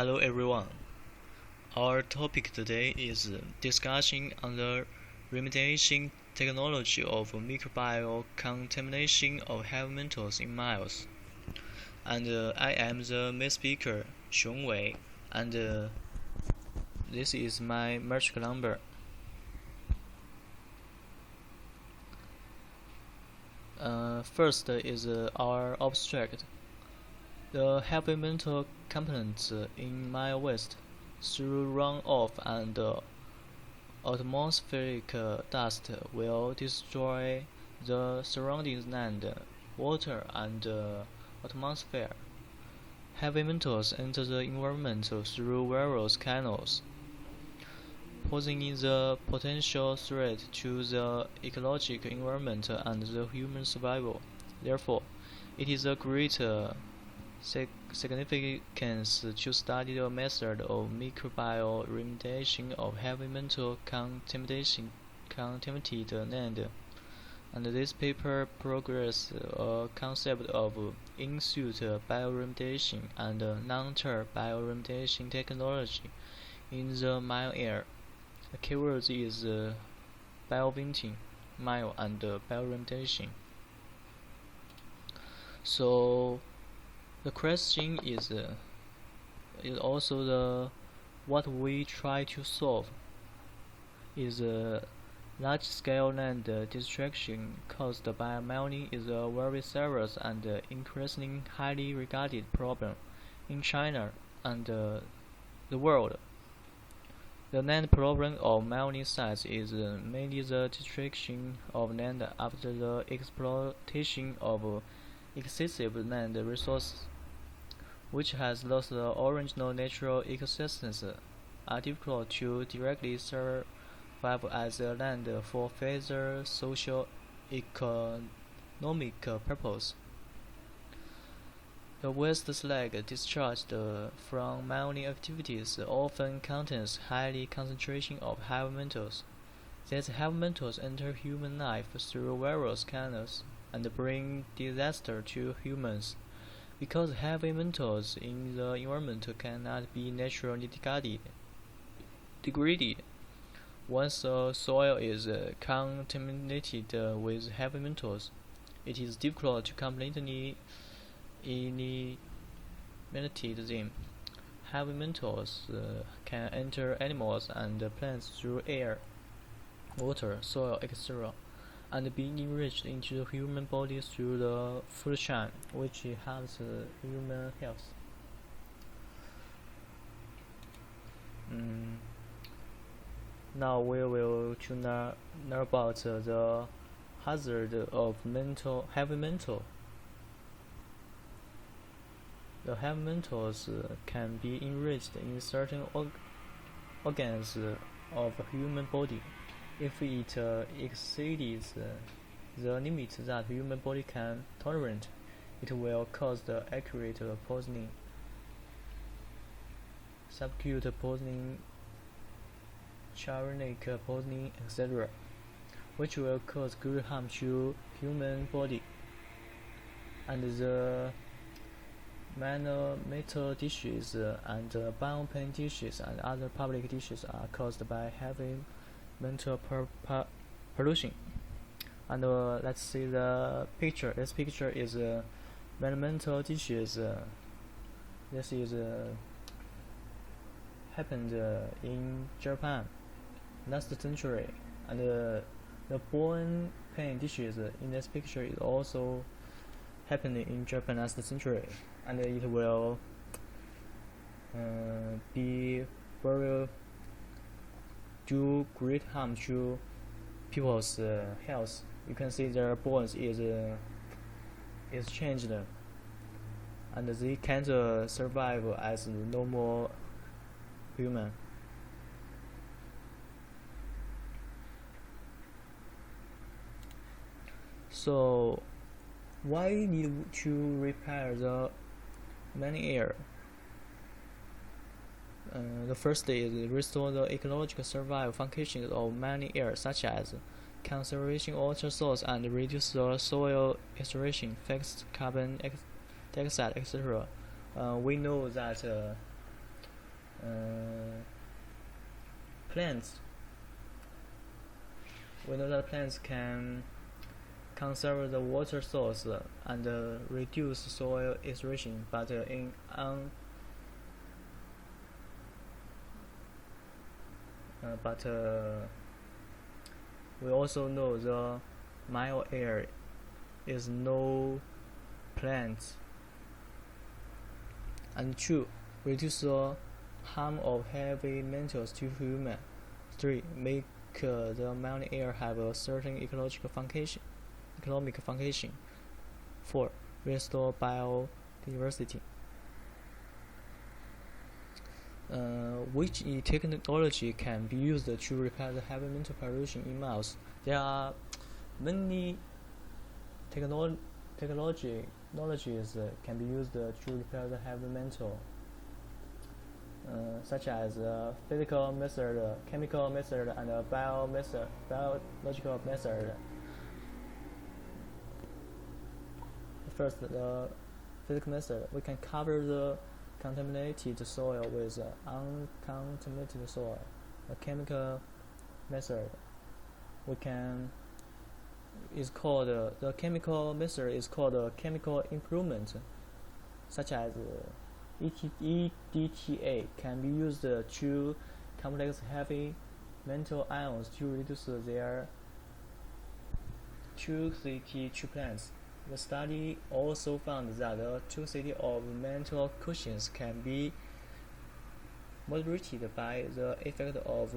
Hello everyone. Our topic today is discussion on the remediation technology of microbial contamination of heavy metals in miles. And I am the main speaker, Xiong Wei, and this is my merch number. First is our abstract. The heavy metal components in mile waste through runoff and atmospheric dust will destroy the surrounding land, water, and atmosphere. Heavy metals enter the environment through various canals, posing the potential threat to the ecological environment and the human survival. Therefore, it is a great significance to study the method of microbial remediation of heavy metal contaminated land. And this paper progresses a concept of in-situ bioremediation and long-term bioremediation technology in the mine air. The keyword is bioventing, mine, and bioremediation. So the question is also the what we try to solve is large-scale land destruction caused by mining is a very serious and increasingly highly regarded problem in China and the world. The land problem of mining sites is mainly the destruction of land after the exploitation of excessive land resources, which has lost the original natural ecosystems, are difficult to directly survive as a land for further socio-economic purpose. The waste slag discharged from mining activities often contains high concentration of heavy metals. These heavy metals enter human life through various canals and bring disaster to humans. Because heavy metals in the environment cannot be naturally degraded. Once the soil is contaminated with heavy metals, it is difficult to completely eliminate them. Heavy metals can enter animals and plants through air, water, soil, etc., and be enriched into the human body through the food chain, which harms human health. Now we will to learn about the hazard of heavy metal. The heavy metals can be enriched in certain organs of the human body. If it exceeds the limit that human body can tolerate, it will cause the acute poisoning, subacute poisoning, chronic poisoning, etc., which will cause great harm to human body. And the metal dishes and biopan dishes and other public dishes are caused by heavy metal pollution. And let's see the picture. This picture is metal dishes. This is happened in Japan last century, and the bone pan dishes in this picture is also happened in Japan last century, and it will be very do great harm to people's health. You can see their bones is changed, and they can't survive as normal human. So why need to repair the mining air? The first is restore the ecological survival functions of mining air, such as conservation water source and reduce the soil extraction, fixed carbon dioxide, etc. We know that Plants. We know that plants can conserve the water source and reduce soil erosion, but we also know the mild air is no plants, and 2. Reduce the harm of heavy metals to human. 3. Make the mild air have a certain ecological function. 4. Restore biodiversity. Which technology can be used to repair the heavy metal pollution in Mars? There are many technologies can be used to repair the heavy metal, such as physical method, chemical method, and biological method. First, the physical method. We can cover the contaminated soil with uncontaminated soil. The chemical method, the chemical method is called chemical improvement, such as EDTA can be used to complex heavy metal ions to reduce their toxicity to plants. The study also found that the toxicity of metal cushions can be moderated by the effect of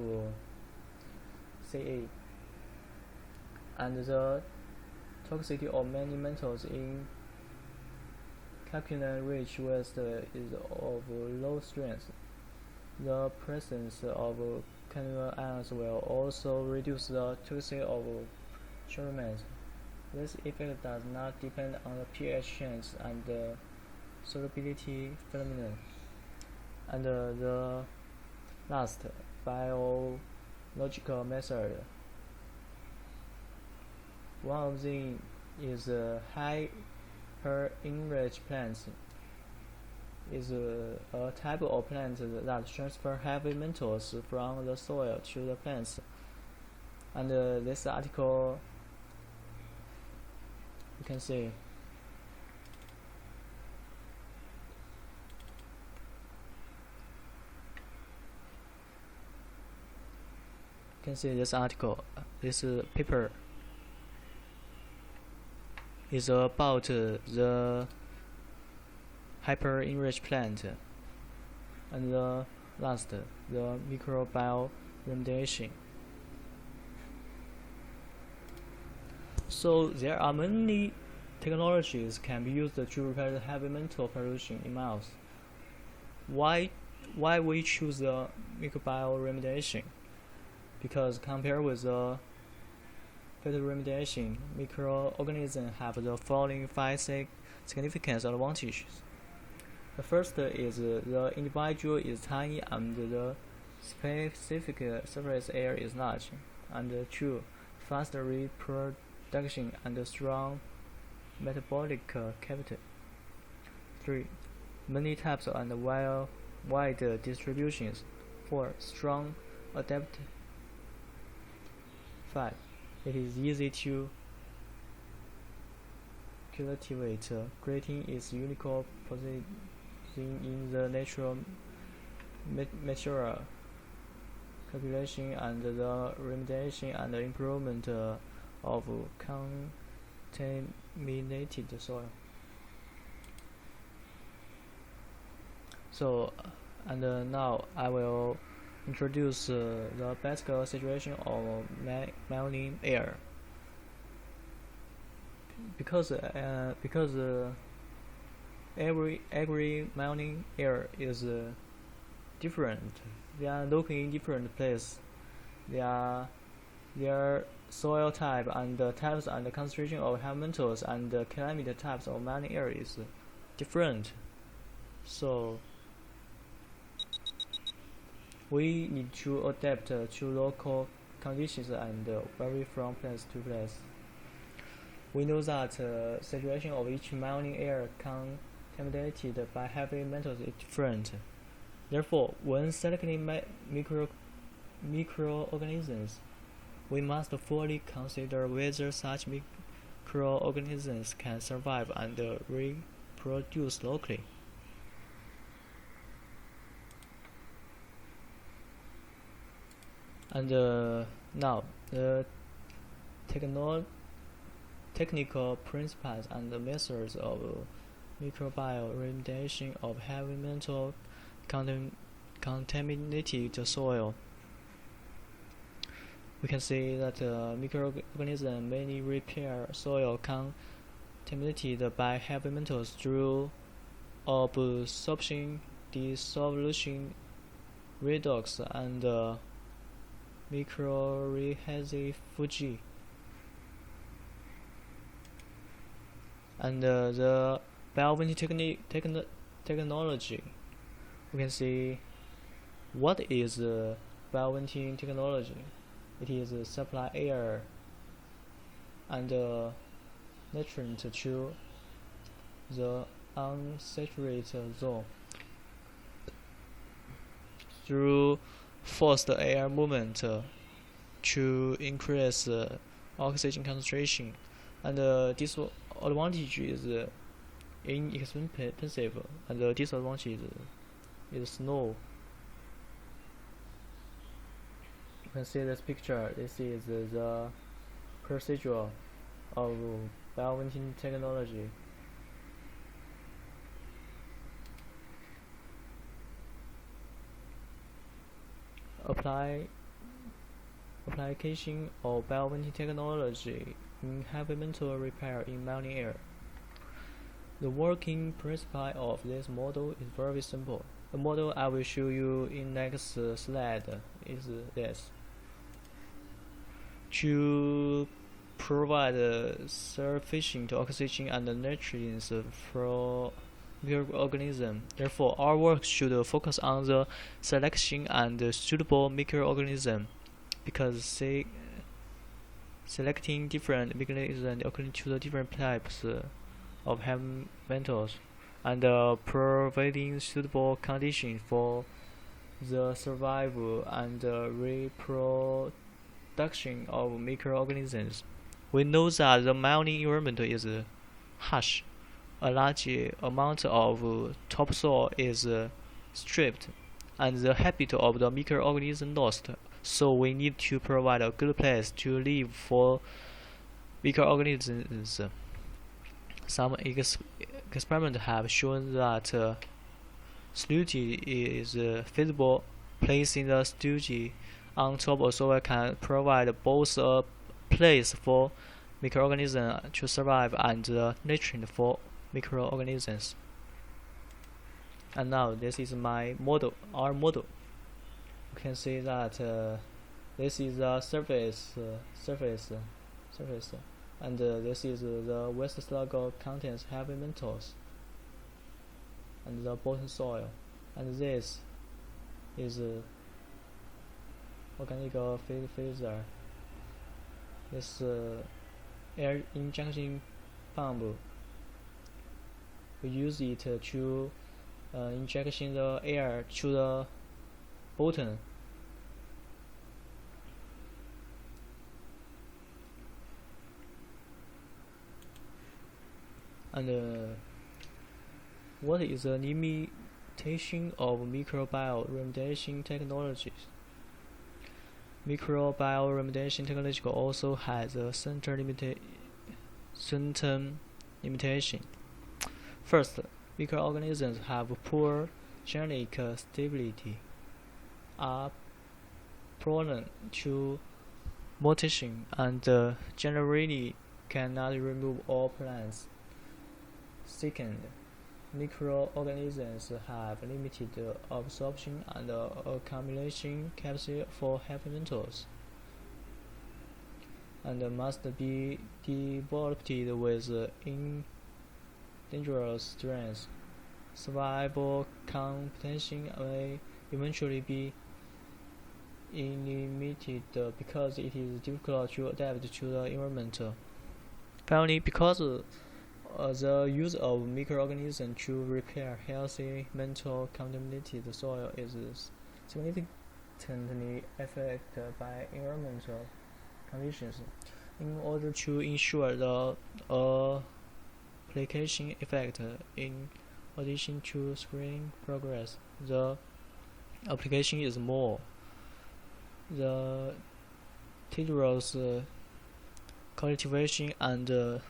Ca, and the toxicity of many metals in calcium-rich waste is of low strength. The presence of chemical ions will also reduce the toxicity of treatment. This effect does not depend on the pH change and the solubility phenomenon. And the last, biological method. One of them is hyper-enriched plants. Is a type of plant that transfer heavy metals from the soil to the plants. And this article, you can see this article. This paper is about the hyper-enriched plant, and the last, the microbial remediation. So there are many technologies can be used to repair the heavy metal pollution in Mars. Why we choose the microbial remediation? Because compared with the fetal remediation, microorganisms have the following 5 significant advantages. The first is the individual is tiny and the specific surface area is large. And 2, faster reproduction and strong metabolic capacity. 3, many types and wide distributions. 4, strong adaptation. 5, it is easy to cultivate, creating its unique position in the natural material calculation and the remediation and improvement of contaminated soil. So, and now I will introduce the basic situation of mining air. Because every mining air is different. They are located in different places. Their soil type and the types and the concentration of heavy metals and the climate types of mining air is different. So we need to adapt to local conditions and vary from place to place. We know that situation of each mining air contaminated by heavy metals is different. Therefore, when selecting microorganisms, we must fully consider whether such microorganisms can survive and reproduce locally. And now, the technical principles and methods of microbial remediation of heavy metal contaminated soil. We can see that microorganisms mainly repair soil contaminated by heavy metals through absorption, dissolution, redox, and microrehesion Fuji. And the bioventing technology. We can see what is bioventing technology. It is supply air and nutrient to the unsaturated zone through forced air movement to increase oxygen concentration. And this advantage is inexpensive, and the disadvantage is slow. You can see this picture. This is the procedure of bioventing technology. Application of bioventing technology in heavy metal repair in mining air. The working principle of this model is very simple. The model I will show you in next slide is this. To provide sufficient oxygen and nutrients for microorganisms. Therefore, our work should focus on the selection and suitable microorganism, because selecting different mechanisms according to the different types of heavy metals and providing suitable conditions for the survival and reproduction of microorganisms. We know that the mining environment is harsh. A large amount of topsoil is stripped, and the habitat of the microorganism lost. So we need to provide a good place to live for microorganisms. Some experiments have shown that sludge is feasible. Placing the sludge on top of soil can provide both a place for microorganisms to survive and nutrient for microorganisms. And now this is my model, our model. You can see that this is the surface, and this is the waste slug contains heavy metals, and the bottom soil, and this is organic filter. This air injection pump. We use it to injection the air to the bottom. And what is the limitation of microbial remediation technologies? Microbial remediation technology also has a certain limitation. First, microorganisms have poor genetic stability, are prone to mutation, and generally cannot remove all plants. Second, microorganisms have limited absorption and accumulation capacity for heavy metals, and must be developed with dangerous strains. Survival competition may eventually be limited because it is difficult to adapt to the environment. Finally, because The use of microorganisms to repair healthy mental contaminated soil is significantly affected by environmental conditions. In order to ensure the application effect, in addition to screening progress, the application is more. The tedious cultivation and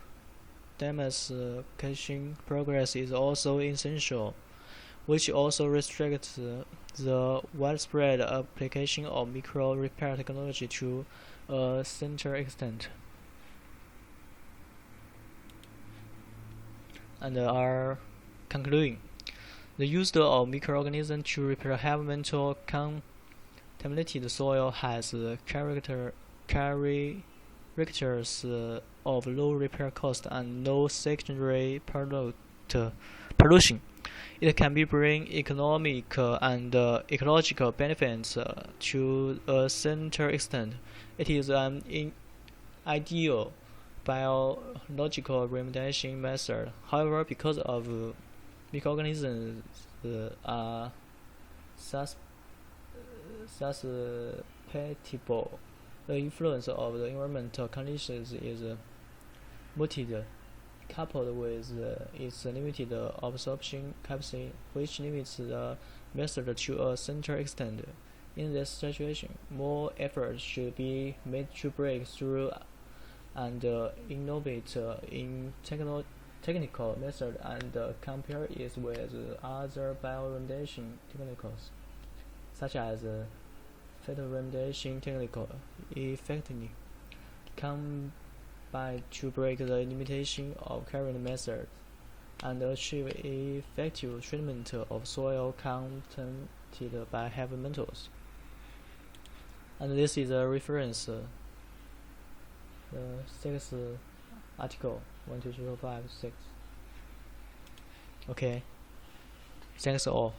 demarcation progress is also essential, which also restricts the widespread application of micro repair technology to a certain extent. And are concluding. The use of microorganisms to repair heavy metal contaminated soil has characters of low repair cost and no secondary pollution. It can bring economic and ecological benefits to a certain extent. It is an ideal biological remediation method. However, because of microorganisms are susceptible, the influence of the environmental conditions is muted, coupled with its limited absorption capacity, which limits the method to a certain extent. In this situation, more effort should be made to break through and innovate in technical method and compare it with other bioremediation techniques, such as phytoremediation technique, effectively combine to break the limitation of current methods and achieve effective treatment of soil contaminated by heavy metals. And this is a reference. The sixth article 1, 2, 3, 4, 5, 6. Okay. Thanks all.